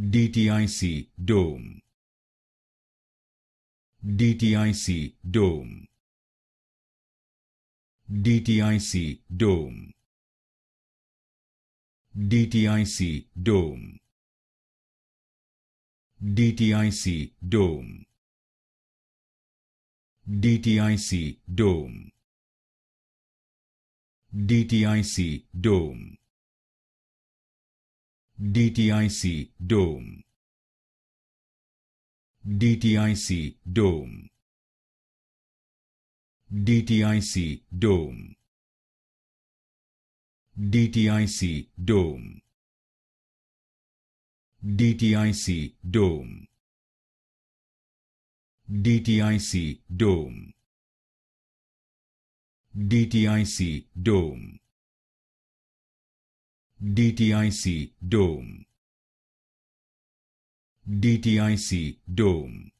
Dtic-Dome, Dtic-Dome, Dtic-Dome, Dtic-Dome, Dtic-Dome, Dtic-Dome, Dtic-Dome, Dtic-Dome, Dtic-Dome, Dtic-Dome, Dtic-Dome, Dtic-Dome, Dtic-Dome, Dtic-Dome, Dtic-Dome, Dtic-Dome,